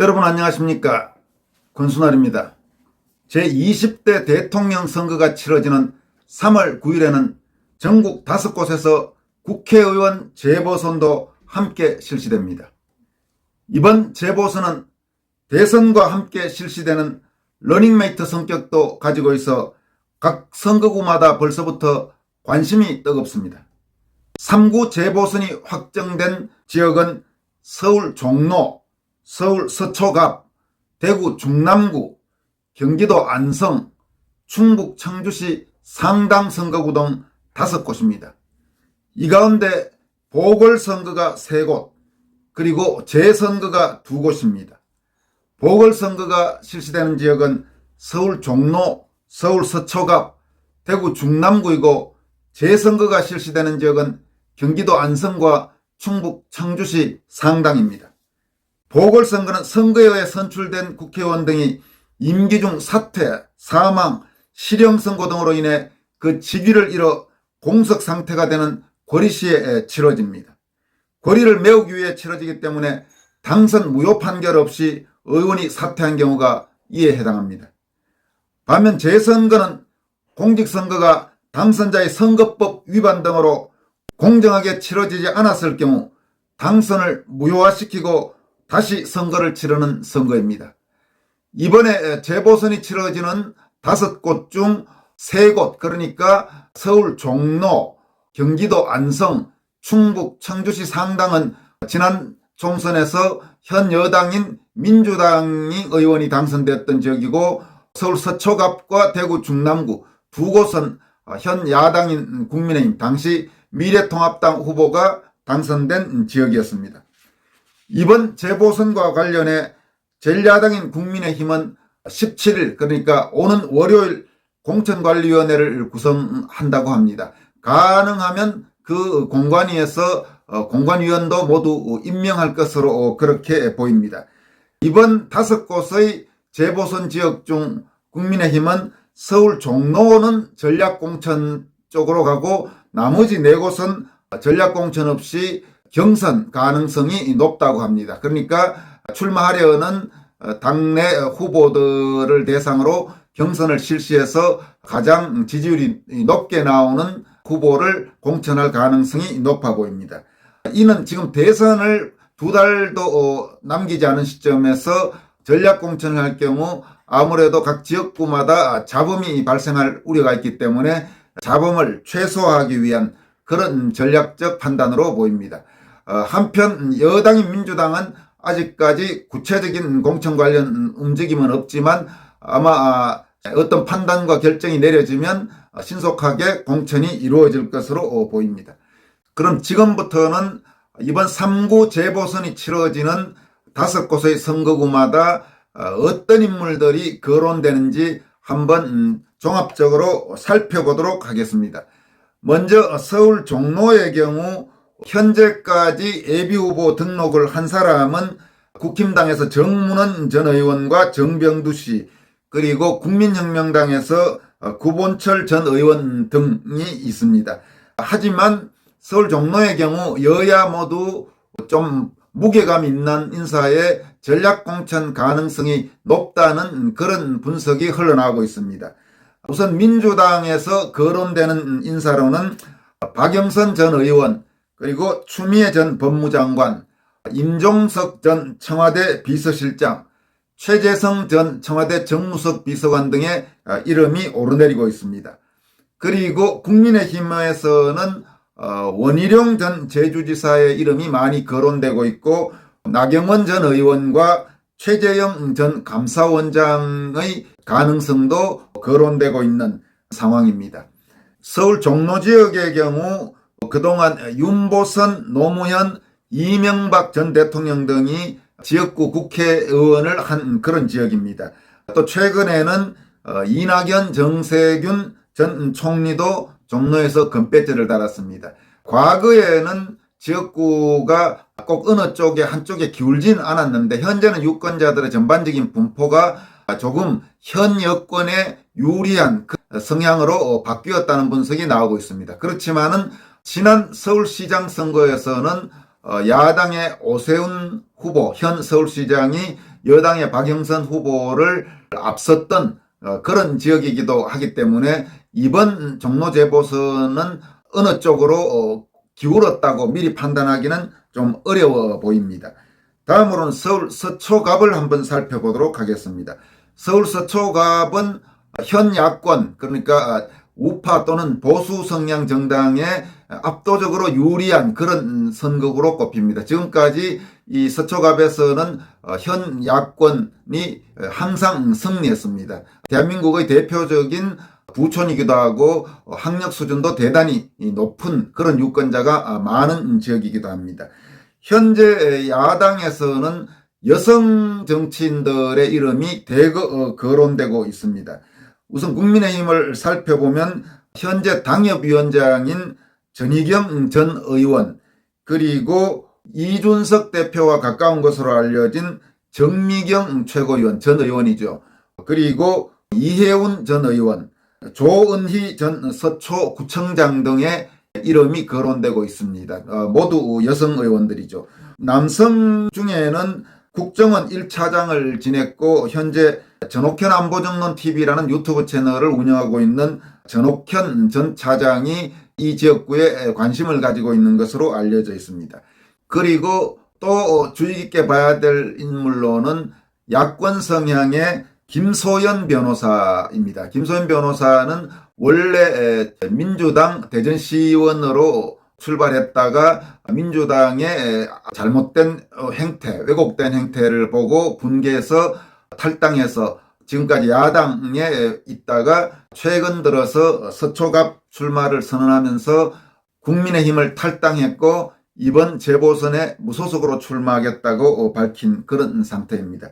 여러분 안녕하십니까? 권순환입니다. 제20대 대통령 선거가 치러지는 3월 9일에는 전국 5곳에서 국회의원 재보선도 함께 실시됩니다. 이번 재보선은 대선과 함께 실시되는 러닝메이트 성격도 가지고 있어 각 선거구마다 벌써부터 관심이 뜨겁습니다. 3구 재보선이 확정된 지역은 서울 종로, 서울 서초갑, 대구 중남구, 경기도 안성, 충북 청주시 상당 선거구 등 5곳입니다. 이 가운데 보궐선거가 3곳, 그리고 재선거가 2곳입니다. 보궐선거가 실시되는 지역은 서울 종로, 서울 서초갑, 대구 중남구이고 재선거가 실시되는 지역은 경기도 안성과 충북 청주시 상당입니다. 보궐선거는 선거에 의해 선출된 국회의원 등이 임기 중 사퇴, 사망, 실형선고 등으로 인해 그 직위를 잃어 공석 상태가 되는 고리시에 치러집니다. 고리를 메우기 위해 치러지기 때문에 당선 무효 판결 없이 의원이 사퇴한 경우가 이에 해당합니다. 반면 재선거는 공직선거가 당선자의 선거법 위반 등으로 공정하게 치러지지 않았을 경우 당선을 무효화시키고 다시 선거를 치르는 선거입니다. 이번에 재보선이 치러지는 5곳 중 3곳, 그러니까 서울 종로, 경기도 안성, 충북 청주시 상당은 지난 총선에서 현 여당인 민주당이 의원이 당선되었던 지역이고, 서울 서초갑과 대구 중남구 2곳은 현 야당인 국민의힘 당시 미래통합당 후보가 당선된 지역이었습니다. 이번 재보선과 관련해 제1야당인 국민의힘은 17일, 그러니까 오는 월요일 공천관리위원회를 구성한다고 합니다. 가능하면 그 공관위에서 공관위원도 모두 임명할 것으로 그렇게 보입니다. 이번 5곳의 재보선 지역 중 국민의힘은 서울 종로는 전략공천 쪽으로 가고 나머지 4곳은 전략공천 없이 경선 가능성이 높다고 합니다. 그러니까 출마하려는 당내 후보들을 대상으로 경선을 실시해서 가장 지지율이 높게 나오는 후보를 공천할 가능성이 높아 보입니다. 이는 지금 대선을 2달도 남기지 않은 시점에서 전략공천을 할 경우 아무래도 각 지역구마다 잡음이 발생할 우려가 있기 때문에 잡음을 최소화하기 위한 그런 전략적 판단으로 보입니다. 한편 여당인 민주당은 아직까지 구체적인 공천 관련 움직임은 없지만 아마 어떤 판단과 결정이 내려지면 신속하게 공천이 이루어질 것으로 보입니다. 그럼 지금부터는 이번 3구 재보선이 치러지는 5곳의 선거구마다 어떤 인물들이 거론되는지 한번 종합적으로 살펴보도록 하겠습니다. 먼저 서울 종로의 경우 현재까지 예비후보 등록을 한 사람은 국힘당에서 정문원 전 의원과 정병두 씨, 그리고 국민혁명당에서 구본철 전 의원 등이 있습니다. 하지만 서울 종로의 경우 여야 모두 좀 무게감 있는 인사의 전략공천 가능성이 높다는 그런 분석이 흘러나오고 있습니다. 우선 민주당에서 거론되는 인사로는 박영선 전 의원, 그리고 추미애 전 법무장관, 임종석 전 청와대 비서실장, 최재성 전 청와대 정무석 비서관 등의 이름이 오르내리고 있습니다. 그리고 국민의힘에서는 원희룡 전 제주지사의 이름이 많이 거론되고 있고, 나경원 전 의원과 최재형 전 감사원장의 가능성도 거론되고 있는 상황입니다. 서울 종로 지역의 경우 그동안 윤보선, 노무현, 이명박 전 대통령 등이 지역구 국회의원을 한 그런 지역입니다. 또 최근에는 이낙연, 정세균 전 총리도 종로에서 금배지를 달았습니다. 과거에는 지역구가 꼭 어느 쪽에 한쪽에 기울진 않았는데 현재는 유권자들의 전반적인 분포가 조금 현 여권에 유리한 성향으로 바뀌었다는 분석이 나오고 있습니다. 그렇지만은 지난 서울시장 선거에서는 야당의 오세훈 후보, 현 서울시장이 여당의 박영선 후보를 앞섰던 그런 지역이기도 하기 때문에 이번 종로 재보선은 어느 쪽으로 기울었다고 미리 판단하기는 좀 어려워 보입니다. 다음으로는 서울 서초갑을 한번 살펴보도록 하겠습니다. 서울 서초갑은 현 야권, 그러니까 우파 또는 보수 성향 정당에 압도적으로 유리한 그런 선거구로 꼽힙니다. 지금까지 이 서초갑에서는 현 야권이 항상 승리했습니다. 대한민국의 대표적인 부촌이기도 하고 학력 수준도 대단히 높은 그런 유권자가 많은 지역이기도 합니다. 현재 야당에서는 여성 정치인들의 이름이 대거 거론되고 있습니다. 우선 국민의힘을 살펴보면 현재 당협위원장인 전희경 전 의원, 그리고 이준석 대표와 가까운 것으로 알려진 정미경 최고위원, 전 의원이죠. 그리고 이혜훈 전 의원, 조은희 전 서초구청장 등의 이름이 거론되고 있습니다. 모두 여성 의원들이죠. 남성 중에는 국정원 1차장을 지냈고 현재 전옥현 안보정론TV라는 유튜브 채널을 운영하고 있는 전옥현 전 차장이 이 지역구에 관심을 가지고 있는 것으로 알려져 있습니다. 그리고 또 주의 깊게 봐야 될 인물로는 야권 성향의 김소연 변호사입니다. 김소연 변호사는 원래 민주당 대전시의원으로 출발했다가 민주당의 잘못된 행태, 왜곡된 행태를 보고 분개해서 탈당해서 지금까지 야당에 있다가 최근 들어서 서초갑 출마를 선언하면서 국민의힘을 탈당했고 이번 재보선에 무소속으로 출마하겠다고 밝힌 그런 상태입니다.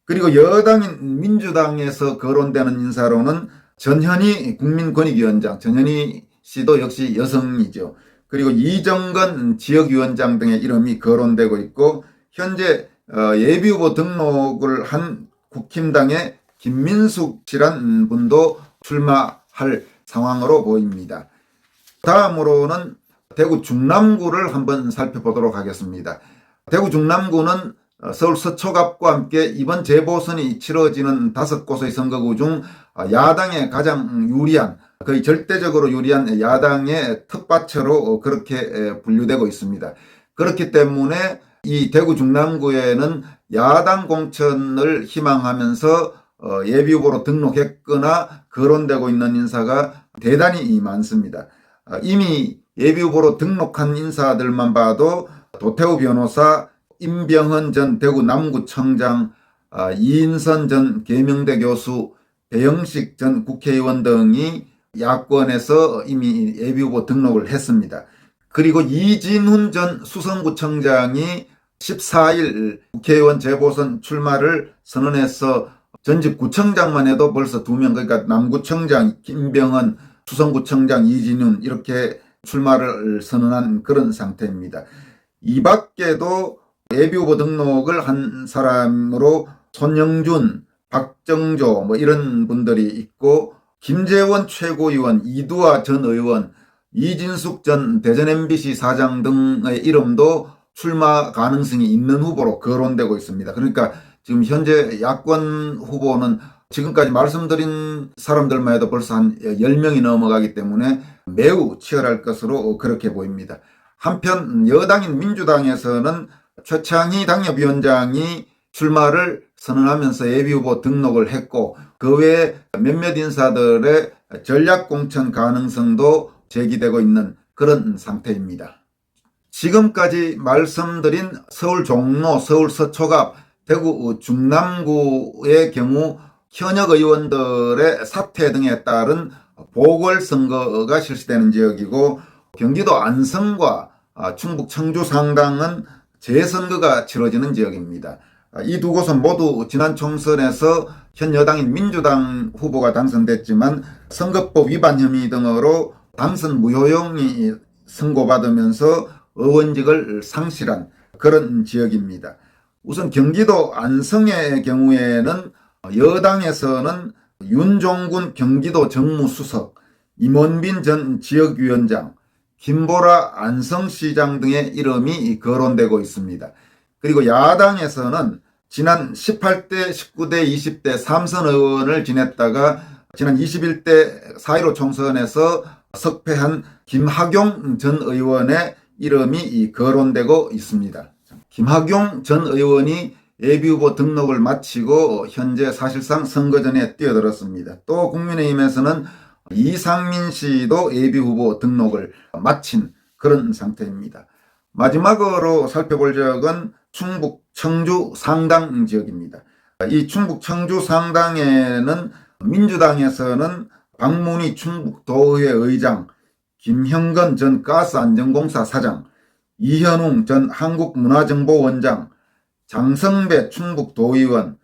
그리고 여당인 민주당에서 거론되는 인사로는 전현희 국민권익위원장, 전현희 씨도 역시 여성이죠. 그리고 이정건 지역위원장 등의 이름이 거론되고 있고 현재 예비후보 등록을 한 국힘당의 김민숙 씨란 분도 출마할 상황으로 보입니다. 다음으로는 대구 중남구를 한번 살펴보도록 하겠습니다. 대구 중남구는 서울 서초갑과 함께 이번 재보선이 치러지는 5곳의 선거구 중 야당에 가장 유리한, 거의 절대적으로 유리한 야당의 텃밭으로 그렇게 분류되고 있습니다. 그렇기 때문에 이 대구 중남구에는 야당 공천을 희망하면서 예비후보로 등록했거나 거론되고 있는 인사가 대단히 많습니다. 이미 예비후보로 등록한 인사들만 봐도 도태우 변호사, 임병헌 전 대구 남구청장, 이인선 전 계명대 교수, 배영식 전 국회의원 등이 야권에서 이미 예비후보 등록을 했습니다. 그리고 이진훈 전 수성구청장이 14일 국회의원 재보선 출마를 선언해서 전직 구청장만 해도 벌써 2명, 그러니까 남구청장 김병헌, 수성구청장 이진훈 이렇게 출마를 선언한 그런 상태입니다. 이 밖에도 예비후보 등록을 한 사람으로 손영준, 박정조 이런 분들이 있고 김재원 최고위원, 이두아 전 의원, 이진숙 전 대전 MBC 사장 등의 이름도 출마 가능성이 있는 후보로 거론되고 있습니다. 그러니까 지금 현재 야권 후보는 지금까지 말씀드린 사람들만 해도 벌써 한 10명이 넘어가기 때문에 매우 치열할 것으로 그렇게 보입니다. 한편 여당인 민주당에서는 최창희 당협위원장이 출마를 선언하면서 예비후보 등록을 했고 그 외에 몇몇 인사들의 전략공천 가능성도 제기되고 있는 그런 상태입니다. 지금까지 말씀드린 서울 종로, 서울 서초갑, 대구 중남구의 경우 현역 의원들의 사퇴 등에 따른 보궐선거가 실시되는 지역이고 경기도 안성과 충북 청주 상당은 재선거가 치러지는 지역입니다. 이 두 곳은 모두 지난 총선에서 현 여당인 민주당 후보가 당선됐지만 선거법 위반 혐의 등으로 당선 무효용이 선고받으면서 의원직을 상실한 그런 지역입니다. 우선 경기도 안성의 경우에는 여당에서는 윤종군 경기도 정무수석, 임원빈 전 지역위원장, 김보라 안성시장 등의 이름이 거론되고 있습니다. 그리고 야당에서는 지난 18대, 19대, 20대 3선 의원을 지냈다가 지난 21대 4.15 총선에서 석패한 김학용 전 의원의 이름이 거론되고 있습니다. 김학용 전 의원이 예비후보 등록을 마치고 현재 사실상 선거전에 뛰어들었습니다. 또 국민의힘에서는 이상민 씨도 예비후보 등록을 마친 그런 상태입니다. 마지막으로 살펴볼 지역은 충북 청주 상당 지역입니다. 이 충북 청주 상당에는 민주당에서는 박문희 충북도의회 의장, 김형건 전 가스안전공사 사장, 이현웅 전 한국문화정보원장, 장성배 충북도의원,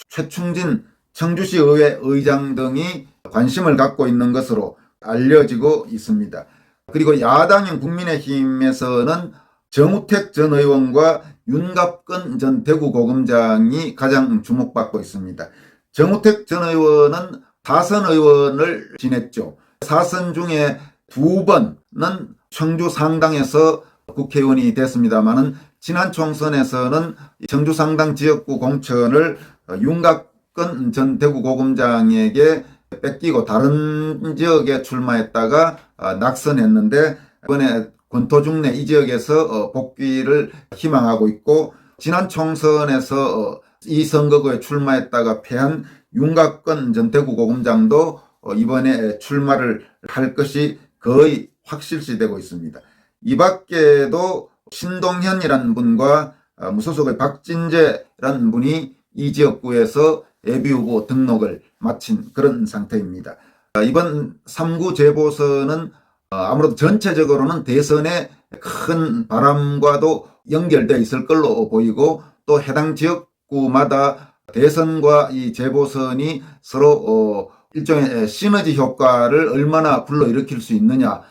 최충진 청주시 의회 의장 등이 관심을 갖고 있는 것으로 알려지고 있습니다. 그리고 야당인 국민의힘에서는 정우택 전 의원과 윤갑근 전 대구고검장이 가장 주목받고 있습니다. 정우택 전 의원은 4선 의원을 지냈죠. 4선 중에 2번은 청주 상당에서 국회의원이 됐습니다만은 지난 총선에서는 청주 상당 지역구 공천을 윤갑근 전 대구고검장에게 뺏기고 다른 지역에 출마했다가 낙선했는데 이번에 권토중내 이 지역에서 복귀를 희망하고 있고, 지난 총선에서 이 선거구에 출마했다가 패한 윤갑근 전 대구고검장도 이번에 출마를 할 것이 거의 확실시되고 있습니다. 이 밖에도 신동현이라는 분과 무소속의 박진재라는 분이 이 지역구에서 예비후보 등록을 마친 그런 상태입니다. 이번 3구 재보선은 아무래도 전체적으로는 대선의 큰 바람과도 연결되어 있을 걸로 보이고, 또 해당 지역구마다 대선과 이 재보선이 서로 일종의 시너지 효과를 얼마나 불러일으킬 수 있느냐,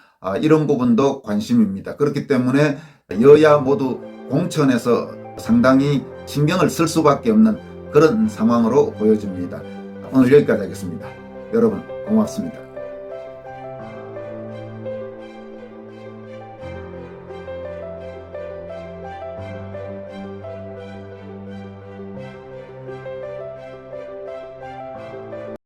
이런 부분도 관심입니다. 그렇기 때문에 여야 모두 공천에서 상당히 신경을 쓸 수밖에 없는 그런 상황으로 보여집니다. 오늘 여기까지 하겠습니다. 여러분 고맙습니다.